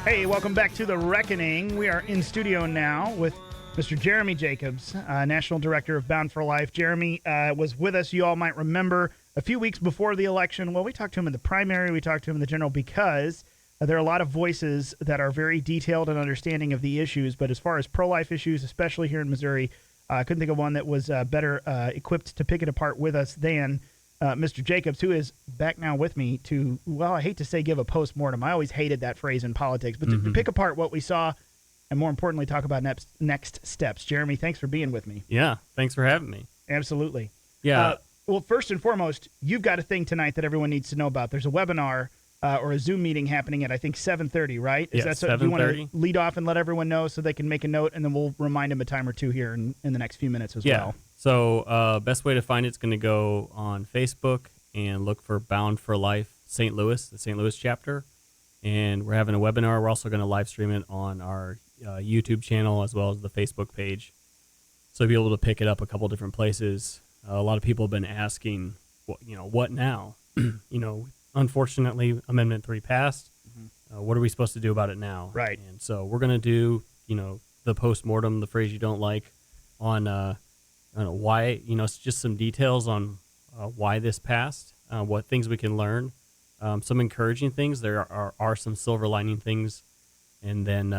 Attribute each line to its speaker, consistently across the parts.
Speaker 1: Hey, welcome back to The Reckoning. We are in studio now with Mr. Jeremy Jacobs, National Director of Bound for Life. Jeremy was with us, you all might remember, a few weeks before the election. Well, we talked to him in the primary, we talked to him in the general, because there are a lot of voices that are very detailed and understanding of the issues. But as far as pro-life issues, especially here in Missouri, I couldn't think of one that was better equipped to pick it apart with us than Mr. Jacobs, who is back now with me to, well, I hate to say give a postmortem. I always hated that phrase in politics, but to pick apart what we saw and, more importantly, talk about next steps. Jeremy, thanks for being with me.
Speaker 2: Yeah, thanks for having me.
Speaker 1: Absolutely.
Speaker 2: Yeah.
Speaker 1: Well, first and foremost, you've got a thing tonight that everyone needs to know about. There's a webinar or a Zoom meeting happening at, I think, 7:30, right?
Speaker 2: Yes, 7:30.
Speaker 1: Do you want to lead off and let everyone know so they can make a note, and then we'll remind them a time or two here in the next few minutes as well.
Speaker 2: So best way to find it's going to go on Facebook and look for Bound for Life St. Louis, the St. Louis chapter. And we're having a webinar. We're also going to live stream it on our YouTube channel as well as the Facebook page. So you'll be able to pick it up a couple different places. A lot of people have been asking, what now? Unfortunately, Amendment 3 passed. What are we supposed to do about it now?
Speaker 1: Right.
Speaker 2: And so we're going to do, the postmortem, the phrase you don't like, on why, it's just some details on why this passed, what things we can learn, some encouraging things. There are some silver lining things, and then,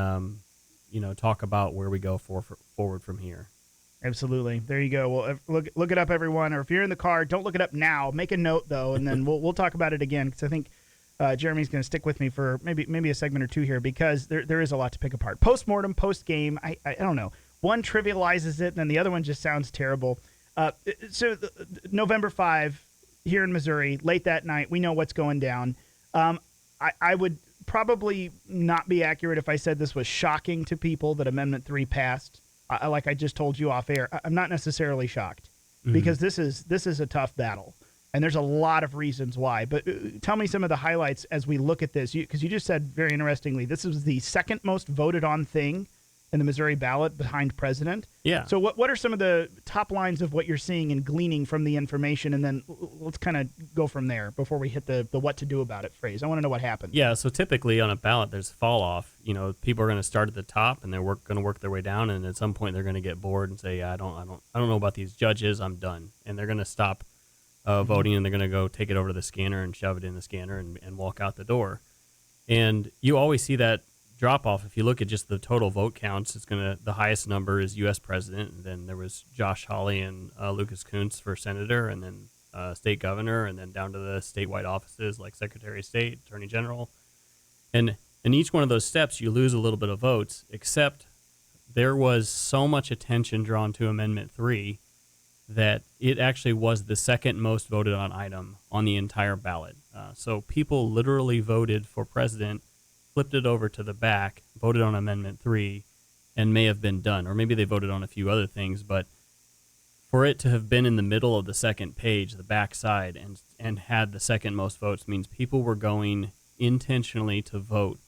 Speaker 2: talk about where we go forward from here.
Speaker 1: Absolutely. There you go. Well, look it up, everyone. Or if you're in the car, don't look it up now. Make a note, though, and then we'll talk about it again, because I think Jeremy's going to stick with me for maybe a segment or two here, because there is a lot to pick apart. Postmortem, post-game, I don't know. One trivializes it, and then the other one just sounds terrible. November 5, here in Missouri, late that night, we know what's going down. I would probably not be accurate if I said this was shocking to people that Amendment 3 passed. Like I just told you off air, I'm not necessarily shocked, because this is a tough battle, and there's a lot of reasons why. But tell me some of the highlights as we look at this, because you just said very interestingly, this is the second most voted on thing in the Missouri ballot behind president.
Speaker 2: Yeah.
Speaker 1: So what are some of the top lines of what you're seeing and gleaning from the information, and then let's kind of go from there before we hit the what to do about it phrase. I want to know what happened.
Speaker 2: Yeah, so typically on a ballot there's fall off. People are going to start at the top and they're going to work their way down, and at some point they're going to get bored and say, I don't know about these judges, I'm done. And they're going to stop voting, and they're going to go take it over to the scanner and shove it in the scanner and walk out the door. And you always see that drop off. If you look at just the total vote counts, the highest number is U.S. president, and then there was Josh Hawley and Lucas Kunce for senator, and then state governor, and then down to the statewide offices like Secretary of State, Attorney General. And in each one of those steps, you lose a little bit of votes, except there was so much attention drawn to Amendment 3 that it actually was the second most voted on item on the entire ballot. So people literally voted for president, flipped it over to the back, voted on Amendment 3, and may have been done. Or maybe they voted on a few other things, but for it to have been in the middle of the second page, the back side, and had the second most votes means people were going intentionally to vote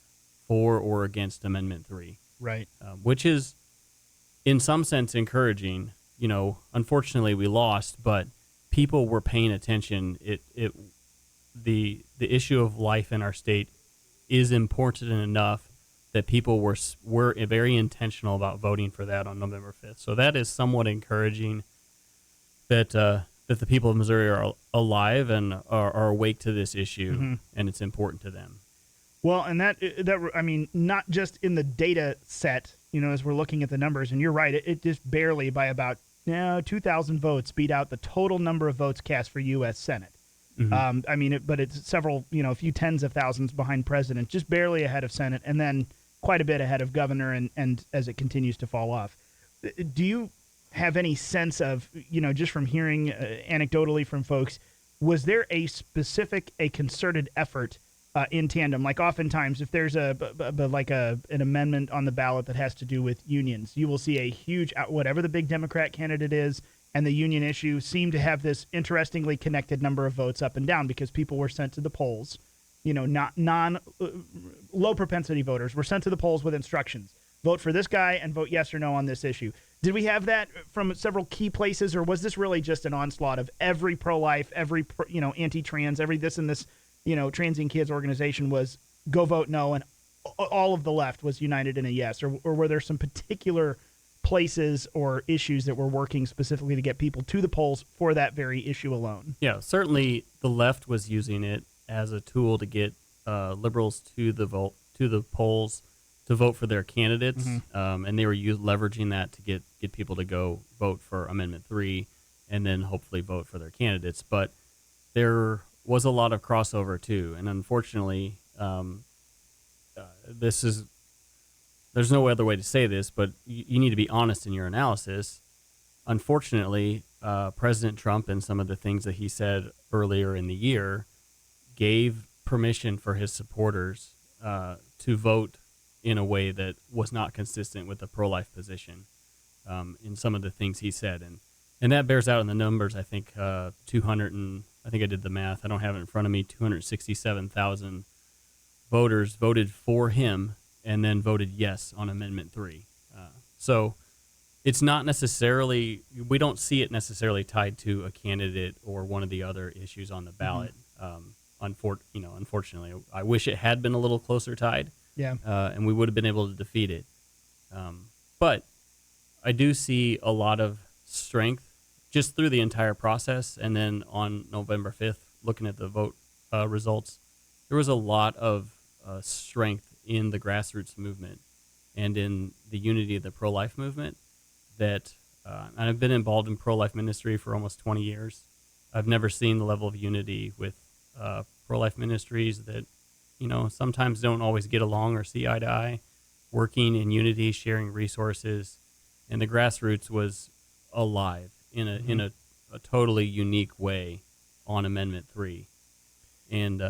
Speaker 2: for or against Amendment 3.
Speaker 1: Right.
Speaker 2: Which is, in some sense, encouraging. Unfortunately, we lost, but people were paying attention. The issue of life in our state is important enough that people were very intentional about voting for that on November 5th. So that is somewhat encouraging that the people of Missouri are alive and are awake to this issue, and it's important to them.
Speaker 1: Well, and that I mean, not just in the data set, as we're looking at the numbers, and you're right, it just barely by about 2,000 votes beat out the total number of votes cast for U.S. Senate. But it's several, a few tens of thousands behind president, just barely ahead of Senate, and then quite a bit ahead of governor, and as it continues to fall off. Do you have any sense of, just from hearing anecdotally from folks, was there a concerted effort in tandem? Like oftentimes, if there's an amendment on the ballot that has to do with unions, you will see a huge, whatever the big Democrat candidate is, and the union issue seem to have this interestingly connected number of votes up and down, because people were sent to the polls, low propensity voters were sent to the polls with instructions: vote for this guy and vote yes or no on this issue. Did we have that from several key places, or was this really just an onslaught of every pro-life, every anti-trans, every this and this, transient kids organization was go vote no, and all of the left was united in a yes, or were there some particular places or issues that were working specifically to get people to the polls for that very issue alone?
Speaker 2: Yeah, certainly the left was using it as a tool to get liberals to the polls to vote for their candidates, and they were leveraging that to get people to go vote for Amendment 3 and then hopefully vote for their candidates. But there was a lot of crossover too, and unfortunately, there's no other way to say this, but you need to be honest in your analysis. Unfortunately, President Trump and some of the things that he said earlier in the year gave permission for his supporters to vote in a way that was not consistent with the pro-life position in some of the things he said. And that bears out in the numbers. I think I did the math. I don't have it in front of me. 267,000 voters voted for him and then voted yes on Amendment 3. So it's not necessarily, we don't see it necessarily tied to a candidate or one of the other issues on the ballot. Unfortunately, I wish it had been a little closer tied.
Speaker 1: Yeah.
Speaker 2: And we would have been able to defeat it. But I do see a lot of strength just through the entire process. And then on November 5th, looking at the vote results, there was a lot of strength in the grassroots movement and in the unity of the pro-life movement that, and I've been involved in pro-life ministry for almost 20 years. I've never seen the level of unity with pro-life ministries that, sometimes don't always get along or see eye to eye, working in unity, sharing resources, and the grassroots was alive in a totally unique way on Amendment 3. And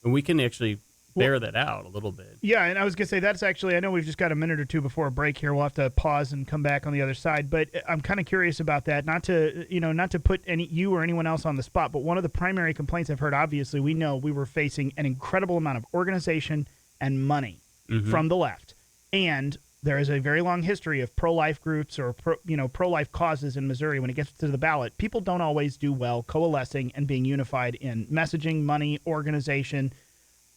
Speaker 2: we can actually bear that out a little bit.
Speaker 1: Yeah, and I was going to say that's actually, I know we've just got a minute or two before a break here. We'll have to pause and come back on the other side, but I'm kind of curious about that. Not to put you or anyone else on the spot, but one of the primary complaints I've heard, obviously, we know we were facing an incredible amount of organization and money from the left. And there is a very long history of pro-life groups or pro-life causes in Missouri. When it gets to the ballot, people don't always do well coalescing and being unified in messaging, money, organization.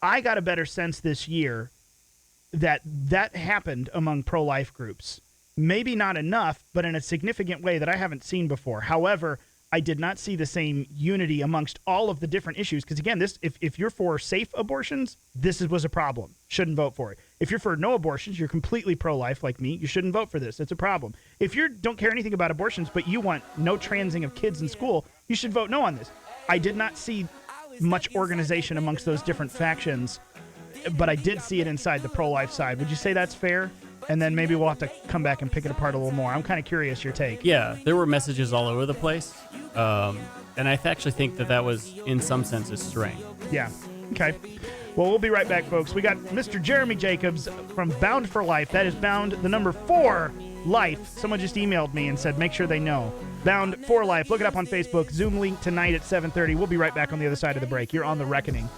Speaker 1: I got a better sense this year that happened among pro-life groups. Maybe not enough, but in a significant way that I haven't seen before. However, I did not see the same unity amongst all of the different issues. Because again, if you're for safe abortions, was a problem. Shouldn't vote for it. If you're for no abortions, you're completely pro-life like me, you shouldn't vote for this. It's a problem. If you don't care anything about abortions, but you want no transing of kids in school, you should vote no on this. I did not see much organization amongst those different factions, but I did see it inside the pro-life side. Would you say that's fair? And then maybe we'll have to come back and pick it apart a little more. I'm kind of curious your take.
Speaker 2: Yeah, there were messages all over the place, and I actually think that was, in some sense, a strength.
Speaker 1: Yeah. Okay. Well, we'll be right back, folks. We got Mr. Jeremy Jacobs from Bound for Life. That is Bound, the number 4, Life. Someone just emailed me and said, make sure they know. Bound for Life. Look it up on Facebook. Zoom link tonight at 7:30. We'll be right back on the other side of the break. You're on The Reckoning.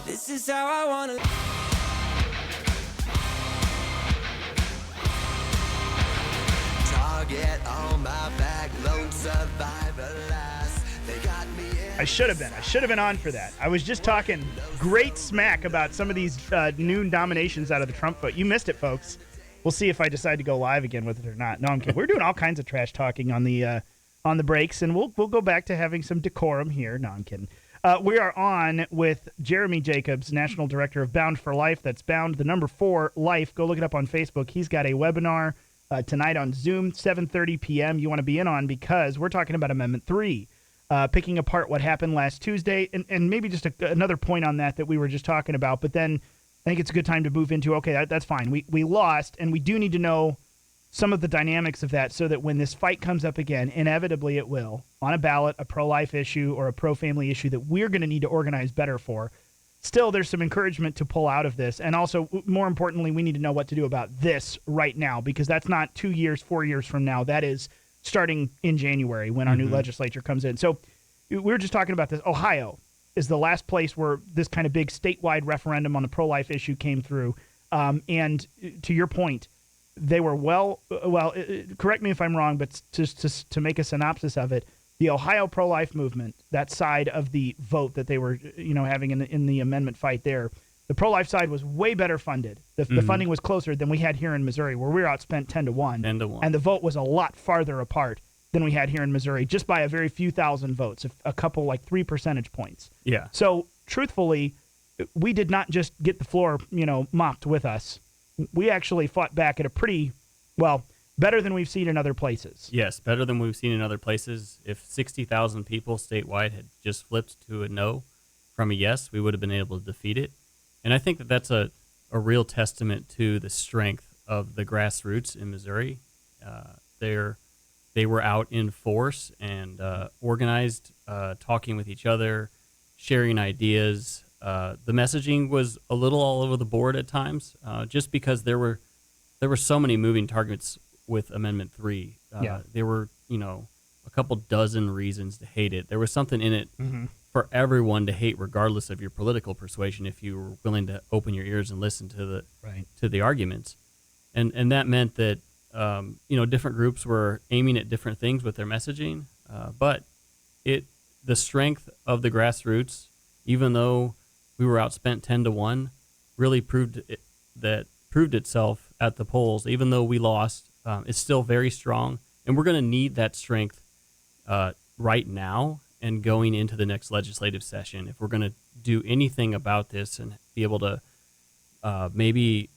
Speaker 3: This is how I want to. Target on my back, lone survivor last. They got me in.
Speaker 1: I should have been on for that. I was just talking great smack about some of these new nominations out of the Trump vote. You missed it, folks. We'll see if I decide to go live again with it or not. No, I'm kidding. We're doing all kinds of trash talking on the breaks, and we'll go back to having some decorum here. No, I'm kidding. We are on with Jeremy Jacobs, National Director of Bound for Life. That's Bound, the number 4, Life. Go look it up on Facebook. He's got a webinar tonight on Zoom, 7:30 p.m. You want to be in on because we're talking about Amendment 3, picking apart what happened last Tuesday, and maybe just another point on that we were just talking about, but then I think it's a good time to move into, okay, that's fine. We lost, and we do need to know some of the dynamics of that so that when this fight comes up again, inevitably it will, on a ballot, a pro-life issue or a pro-family issue that we're going to need to organize better for. Still, there's some encouragement to pull out of this. And also, more importantly, we need to know what to do about this right now, because that's not 2 years, 4 years from now. That is starting in January when our new legislature comes in. So we were just talking about this. Ohio is the last place where this kind of big statewide referendum on the pro-life issue came through. And to your point, they were correct me if I'm wrong, but just to make a synopsis of it, the Ohio pro-life movement, that side of the vote that they were having in the amendment fight there, The pro-life side was way better funded. The funding was closer than we had here in Missouri, where we were outspent 10-1.
Speaker 2: 10-1.
Speaker 1: And the vote was a lot farther apart than we had here in Missouri, just by a very few thousand votes, a couple, like 3 percentage points.
Speaker 2: Yeah.
Speaker 1: So, truthfully, we did not just get the floor, mopped with us. We actually fought back at a pretty, better than we've seen in other places.
Speaker 2: Yes, better than we've seen in other places. If 60,000 people statewide had just flipped to a no from a yes, we would have been able to defeat it. And I think that that's a real testament to the strength of the grassroots in Missouri. They were out in force and organized, talking with each other, sharing ideas. The messaging was a little all over the board at times, just because there were so many moving targets with Amendment 3. There were, a couple dozen reasons to hate it. There was something in it for everyone to hate, regardless of your political persuasion, if you were willing to open your ears and listen to the arguments. And that meant that different groups were aiming at different things with their messaging, but the strength of the grassroots, even though we were outspent 10-1, really proved itself at the polls. Even though we lost, it's still very strong, and we're going to need that strength right now and going into the next legislative session if we're going to do anything about this and be able to maybe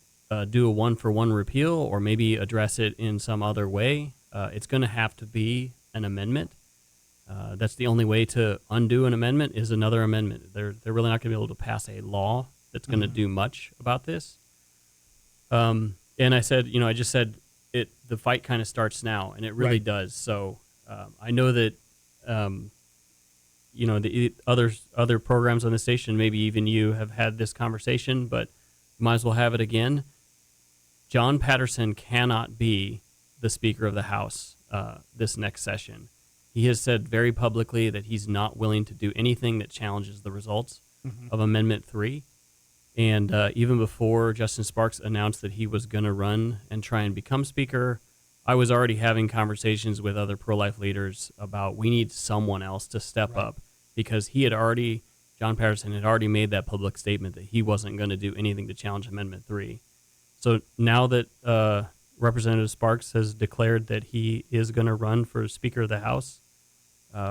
Speaker 2: do a 1-for-1 repeal or maybe address it in some other way. It's going to have to be an amendment. That's the only way to undo an amendment is another amendment. They're really not going to be able to pass a law that's going to do much about this. And I said, I just said the fight kind of starts now, and it really does. So I know that, the other programs on the station, maybe even you have had this conversation, but might as well have it again. John Patterson cannot be the Speaker of the House this next session. He has said very publicly that he's not willing to do anything that challenges the results of Amendment 3. And even before Justin Sparks announced that he was going to run and try and become Speaker, I was already having conversations with other pro-life leaders about we need someone else to step up, because John Patterson had already made that public statement that he wasn't going to do anything to challenge Amendment 3. So now that Representative Sparks has declared that he is going to run for Speaker of the House,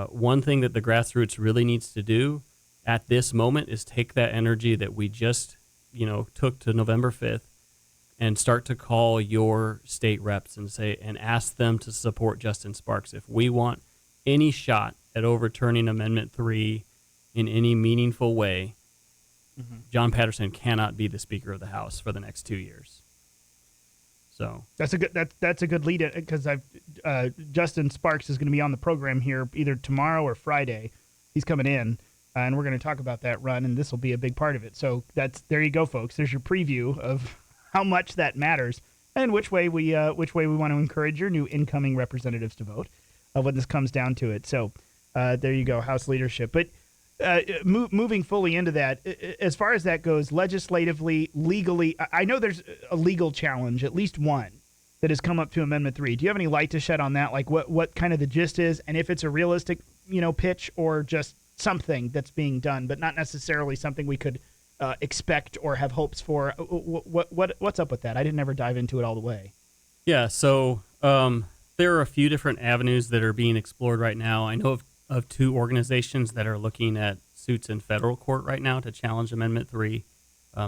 Speaker 2: one thing that the grassroots really needs to do at this moment is take that energy that we just, took to November 5th and start to call your state reps and ask them to support Justin Sparks. If we want any shot at overturning Amendment 3 in any meaningful way, John Patterson cannot be the Speaker of the House for the next 2 years. So
Speaker 1: that's a good lead, because Justin Sparks is going to be on the program here either tomorrow or Friday. He's coming in, and we're going to talk about that run, and this will be a big part of it. So there you go, folks. There's your preview of how much that matters and which way we want to encourage your new incoming representatives to vote when this comes down to it. So there you go, House leadership. But moving fully into that, as far as that goes, legislatively, legally, I know there's a legal challenge, at least one, that has come up to Amendment 3. Do you have any light to shed on that? Like what kind of the gist is, and if it's a realistic, pitch, or just something that's being done, but not necessarily something we could expect or have hopes for? What's up with that? I didn't ever dive into it all the way.
Speaker 2: Yeah, so there are a few different avenues that are being explored right now. I know of two organizations that are looking at suits in federal court right now to challenge Amendment 3.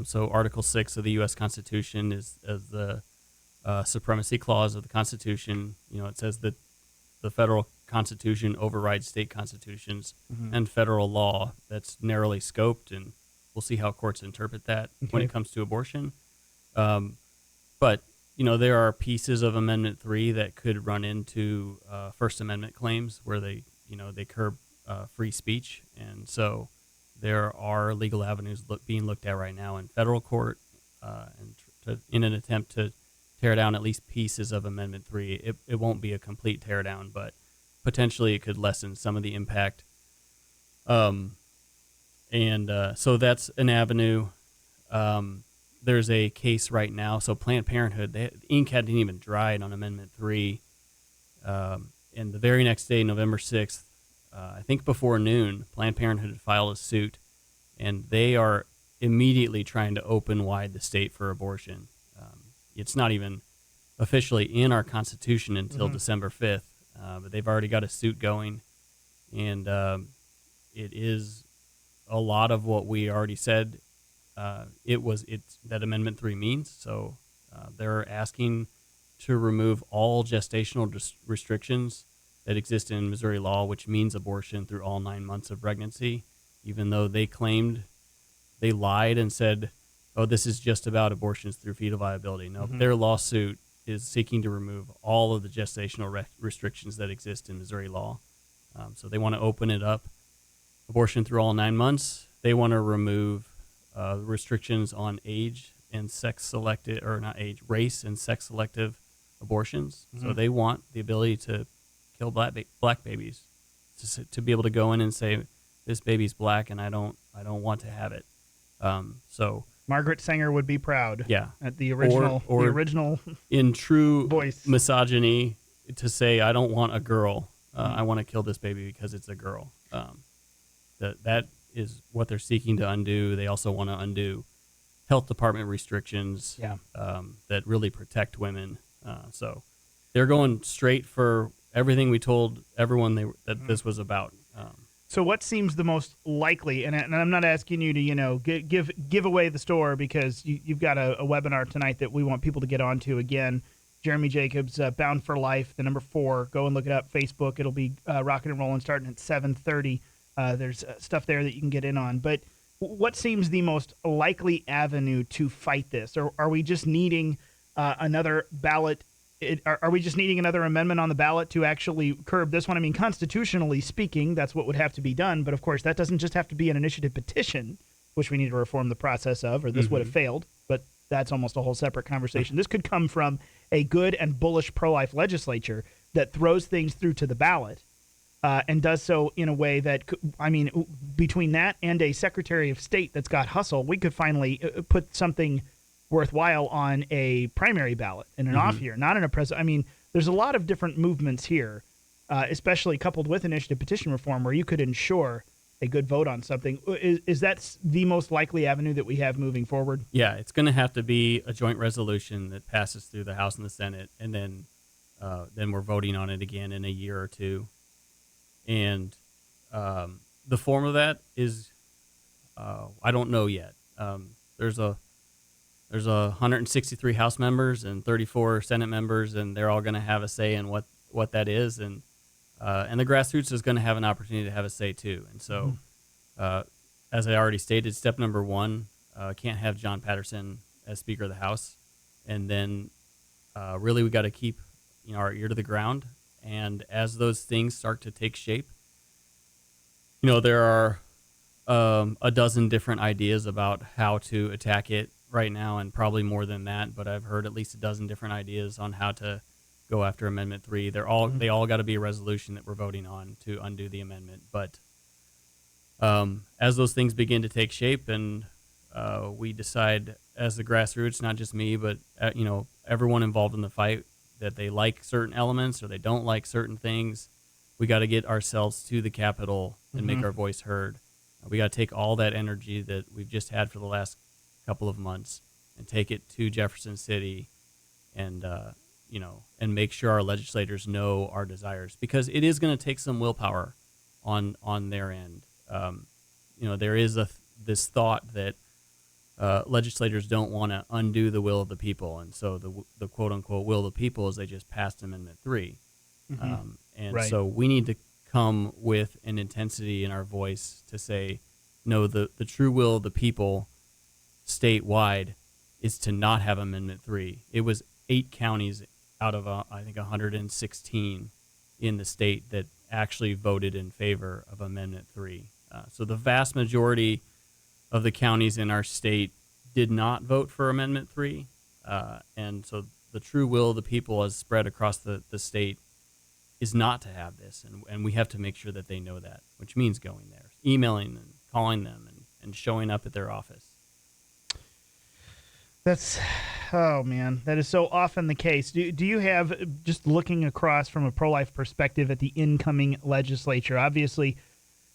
Speaker 2: So Article 6 of the U.S. Constitution is the supremacy clause of the Constitution. It says that the federal Constitution overrides state constitutions and federal law. That's narrowly scoped, and we'll see how courts interpret that when it comes to abortion. But there are pieces of Amendment 3 that could run into First Amendment claims where they curb free speech. And so there are legal avenues being looked at right now in federal court in an attempt to tear down at least pieces of Amendment 3. It won't be a complete teardown, but potentially it could lessen some of the impact. So that's an avenue. There's a case right now. So Planned Parenthood, the ink hadn't even dried on Amendment 3. And the very next day, November 6th, I think before noon, Planned Parenthood had filed a suit, and they are immediately trying to open wide the state for abortion. It's not even officially in our Constitution until December 5th, but they've already got a suit going, and it is a lot of what we already said. It's that Amendment 3 means. So they're asking to remove all gestational restrictions that exist in Missouri law, which means abortion through all 9 months of pregnancy, even though they claimed, they lied and said, oh, this is just about abortions through fetal viability. No, their lawsuit is seeking to remove all of the gestational restrictions that exist in Missouri law. So they want to open it up, abortion through all 9 months. They want to remove restrictions on age and sex selected, or not age, race and sex selective abortions. So they want the ability to kill black babies, to be able to go in and say, this baby's black and I don't want to have it. So
Speaker 1: Margaret Sanger would be proud.
Speaker 2: Yeah.
Speaker 1: At the original,
Speaker 2: Or
Speaker 1: the original
Speaker 2: in true
Speaker 1: voice.
Speaker 2: misogyny, to say, I don't want a girl. I want to kill this baby because it's a girl. That is what they're seeking to undo. They also want to undo health department restrictions that really protect women. So they're going straight for everything we told everyone that this was about.
Speaker 1: So what seems the most likely, and I'm not asking you to, give away the store, because you've got a webinar tonight that we want people to get onto. Again, Jeremy Jacobs, Bound for Life, the number 4. Go and look it up. Facebook. It'll be rocking and rolling starting at 7:30. There's stuff there that you can get in on. But what seems the most likely avenue to fight this? Or are we just needing another ballot? Are we just needing another amendment on the ballot to actually curb this one? I mean, constitutionally speaking, that's what would have to be done. But, of course, that doesn't just have to be an initiative petition, which we need to reform the process of, or this would have failed. But that's almost a whole separate conversation. This could come from a good and bullish pro-life legislature that throws things through to the ballot and does so in a way that, between that and a Secretary of State that's got hustle, we could finally put something worthwhile on a primary ballot in an off year, not in a president. I mean, there's a lot of different movements here, especially coupled with initiative petition reform, where you could ensure a good vote on something. Is that the most likely avenue that we have moving forward?
Speaker 2: Yeah, it's going to have to be a joint resolution that passes through the House and the Senate, and then we're voting on it again in a year or two. And the form of that is, I don't know yet. There's 163 House members and 34 Senate members, and they're all going to have a say in what that is, and the grassroots is going to have an opportunity to have a say too. And so, as I already stated, step number 1, can't have John Patterson as Speaker of the House, and then really we got to keep our ear to the ground. And as those things start to take shape, there are a dozen different ideas about how to attack it right now, and probably more than that, but I've heard at least a dozen different ideas on how to go after Amendment 3. They all got to be a resolution that we're voting on to undo the amendment. But as those things begin to take shape, and we decide as the grassroots, not just me, but everyone involved in the fight, that they like certain elements or they don't like certain things, we got to get ourselves to the Capitol and make our voice heard. We got to take all that energy that we've just had for the last couple of months and take it to Jefferson City, and and make sure our legislators know our desires, because it is going to take some willpower on their end. There is this thought that legislators don't want to undo the will of the people, and so the quote unquote will of the people is they just passed Amendment 3,
Speaker 1: Right.
Speaker 2: So we need to come with an intensity in our voice to say, no, the true will of the people statewide is to not have Amendment 3. It was 8 counties out of I think 116 in the state that actually voted in favor of Amendment 3. So the vast majority of the counties in our state did not vote for Amendment 3. And so the true will of the people as spread across the state is not to have this. And we have to make sure that they know that, which means going there, emailing and calling them, and showing up at their office.
Speaker 1: That is so often the case. Do you have, just looking across from a pro-life perspective at the incoming legislature, obviously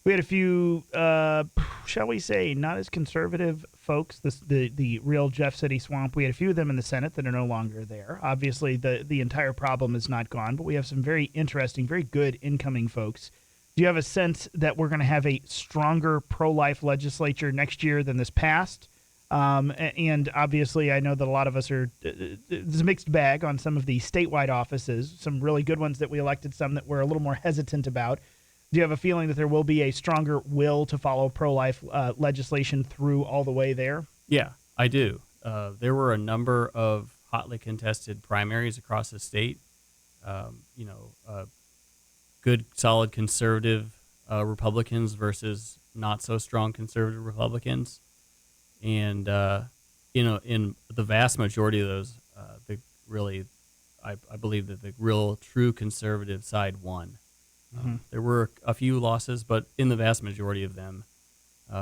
Speaker 1: We had a few, shall we say, not as conservative folks. The real Jeff City Swamp. We had a few of them in the Senate that are no longer there. Obviously, the entire problem is not gone, but we have some very interesting, very good incoming folks. Do you have a sense that we're going to have a stronger pro-life legislature next year than this past? And obviously, I know that a lot of us are. There's a mixed bag on some of the statewide offices. Some really good ones that we elected. Some that we're a little more hesitant about. Do you have a feeling that there will be a stronger will to follow pro-life legislation through all the way there?
Speaker 2: Yeah, I do. There were a number of hotly contested primaries across the state. Good, solid conservative Republicans versus not so strong conservative Republicans. And, in the vast majority of those, I believe that the real true conservative side won. There were a few losses, but in the vast majority of them,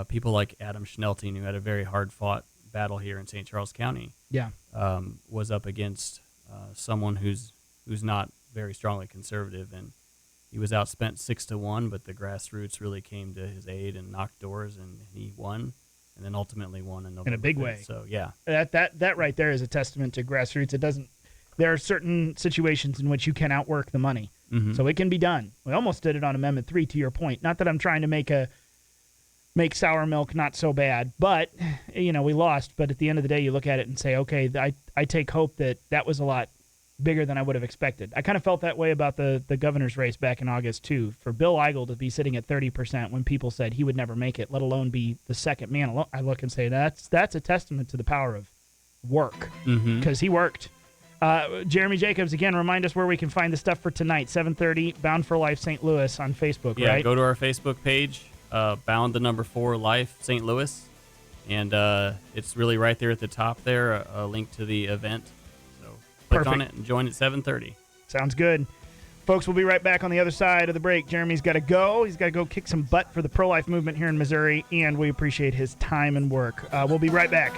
Speaker 2: people like Adam Schnelting, who had a very hard-fought battle here in St. Charles County, was up against someone who's not very strongly conservative, and he was outspent 6-1. But the grassroots really came to his aid and knocked doors, and he won, and then ultimately won in November.
Speaker 1: In a big
Speaker 2: 5th.
Speaker 1: way.
Speaker 2: So yeah,
Speaker 1: that right there is a testament to grassroots. It doesn't. There are certain situations in which you can outwork the money. So it can be done. We almost did it on Amendment 3, to your point. Not that I'm trying to make sour milk not so bad, but, we lost. But at the end of the day, you look at it and say, okay, I take hope that was a lot bigger than I would have expected. I kind of felt that way about the governor's race back in August, too. For Bill Eigel to be sitting at 30% when people said he would never make it, let alone be the second man, I look and say that's a testament to the power of work, because he worked. Jeremy Jacobs, again, remind us where we can find the stuff for tonight, 7:30, Bound for Life St. Louis on Facebook,
Speaker 2: yeah,
Speaker 1: right?
Speaker 2: go to our Facebook page, Bound 4 Life St. Louis, and it's really right there at the top there, a link to the event. So click on it and join at 7:30.
Speaker 1: Sounds good. Folks, we'll be right back on the other side of the break. Jeremy's got to go. He's got to go kick some butt for the pro-life movement here in Missouri, and we appreciate his time and work. We'll be right back.